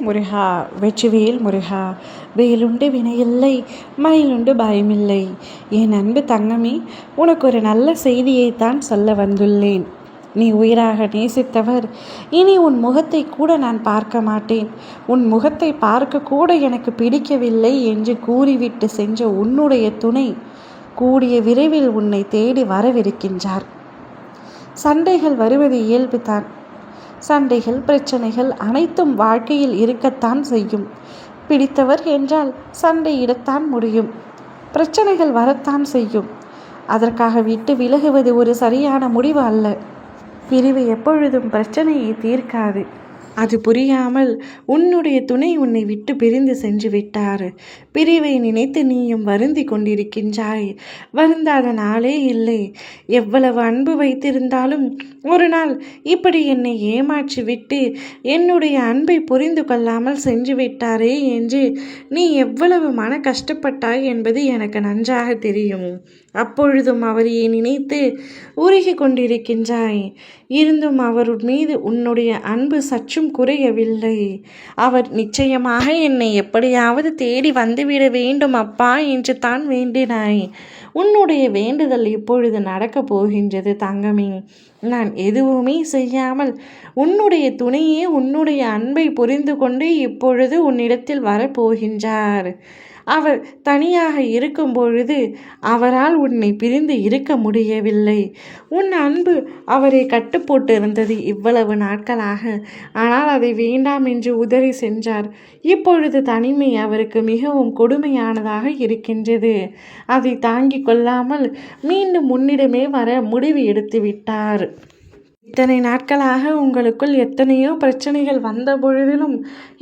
முருகா வெற்றிவேல் முருகா, வேலுண்டு வினையில்லை மயிலுண்டு பயமில்லை. என் அன்பு தங்கமே, உனக்கு ஒரு நல்ல செய்தியைத்தான் சொல்ல வந்துள்ளேன். நீ உயிராக நேசித்தவர் இனி உன் முகத்தை கூட நான் பார்க்க மாட்டேன், உன் முகத்தை பார்க்க கூட எனக்கு பிடிக்கவில்லை என்று கூறிவிட்டு சென்ற உன்னுடைய துணை கூடிய விரைவில் உன்னை தேடி வரவிருக்கின்றார். சண்டைகள் வருவது இயல்புதான். சண்டைகள், பிரச்சனைகள் அனைத்தும் வாழ்க்கையில் இருக்கத்தான் செய்யும். பிடித்தவர் என்றால் சண்டையிடத்தான் முடியும். பிரச்சனைகள் வரத்தான் செய்யும். அதற்காக விட்டு விலகுவது ஒரு சரியான முடிவு அல்ல. பிரிவு எப்பொழுதும் பிரச்சனையை தீர்க்காது. அது புரியாமல் உன்னுடைய துணை உன்னை விட்டு பிரிந்து சென்று விட்டார். பிரிவை நினைத்து நீயும் வருந்தி கொண்டிருக்கின்றாய். வருந்தாத நாளே இல்லை. எவ்வளவு அன்பு வைத்திருந்தாலும் ஒரு நாள் இப்படி என்னை ஏமாற்றி விட்டு என்னுடைய அன்பை புரிந்து கொள்ளாமல் சென்று விட்டாரே என்று நீ எவ்வளவு மன கஷ்டப்பட்டாய் என்பது எனக்கு நன்றாக தெரியும். அப்பொழுதும் அவரையே நினைத்து உருகி கொண்டிருக்கின்றாய். இருந்தும் அவர் மீது உன்னுடைய அன்பு சற்றும் குறையவில்லை. அவர் நிச்சயமாக என்னை எப்படியாவது தேடி வந்துவிட வேண்டும் அப்பா என்று தான் வேண்டினாய். உன்னுடைய வேண்டுதல் இப்பொழுது நடக்கப் போகின்றது தங்கமே. நான் எதுவுமே செய்யாமல் உன்னுடைய துணையே உன்னுடைய அன்பை புரிந்து கொண்டு இப்பொழுது உன்னிடத்தில் வரப்போகின்றார். அவர் தனியாக இருக்கும் பொழுது அவரால் உன்னை பிரிந்து இருக்க முடியவில்லை. உன் அன்பு அவரை கட்டுப்போட்டு இருந்தது இவ்வளவு நாட்களாக. ஆனால் அதை வேண்டாம் என்று உதறி சென்றார். இப்பொழுது தனிமை அவருக்கு மிகவும் கொடுமையானதாக இருக்கின்றது. அதை தாங்கிக் கொள்ளாமல் மீண்டும் உன்னிடமே வர முடிவு எடுத்து விட்டார். இத்தனை நாட்களாக உங்களுக்குள் எத்தனையோ பிரச்சனைகள் வந்த பொழுதிலும்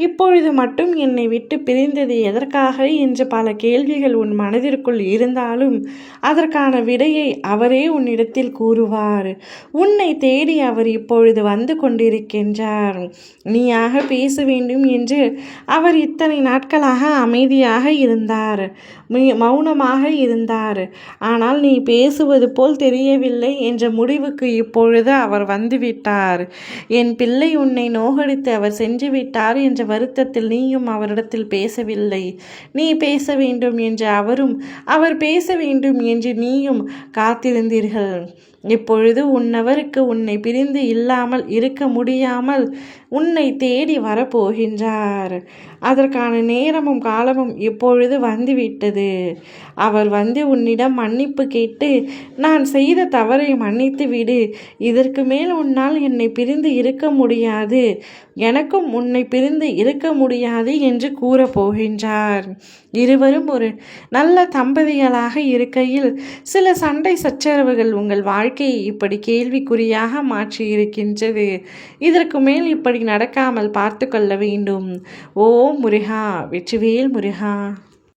இப்பொழுது மட்டும் என்னை விட்டு பிரிந்தது எதற்காக என்று பல கேள்விகள் உன் மனதிற்குள் இருந்தாலும் அதற்கான விடையை அவரே உன்னிடத்தில் கூறுவார். உன்னை தேடி அவர் இப்பொழுது வந்து கொண்டிருக்கின்றார். நீயாக பேச வேண்டும் என்று அவர் இத்தனை நாட்களாக அமைதியாக இருந்தார், மௌனமாக இருந்தார். ஆனால் நீ பேசுவது போல் தெரியவில்லை என்ற முடிவுக்கு இப்பொழுது அவர் வந்துவிட்டார். என் பிள்ளை உன்னை நோகடித்து அவர் சென்று விட்டார் என்ற வருத்தத்தில் நீயும் அவரிடத்தில் பேசவில்லை. நீ பேச வேண்டும் என்று அவரும், அவர் பேச வேண்டும் என்று நீயும் காத்திருந்தீர்கள். இப்பொழுது உன்னவருக்கு உன்னை பிரிந்து இல்லாமல் இருக்க முடியாமல் உன்னை தேடி வரப்போகின்றார். அதற்கான நேரமும் காலமும் இப்பொழுது வந்துவிட்டது. அவர் வந்து உன்னிடம் மன்னிப்பு கேட்டு நான் செய்த தவறை மன்னித்து விடு, இதற்கு மேல் உன்னால் என்னை பிரிந்து இருக்க முடியாது, எனக்கும் உன்னை பிரிந்து இருக்க முடியாது என்று கூறப்போகின்றார். இருவரும் ஒரு நல்ல தம்பதிகளாக இருக்கையில் சில சண்டை சச்சரவுகள் உங்கள் வாழ்க்கையை இப்படி கேள்விக்குறியாக மாற்றி இருக்கின்றது. இதற்கு மேல் இப்படி நடக்காமல் பார்த்து கொள்ள வேண்டும். ஓ முருகா, வெற்றிவேல் முருகா.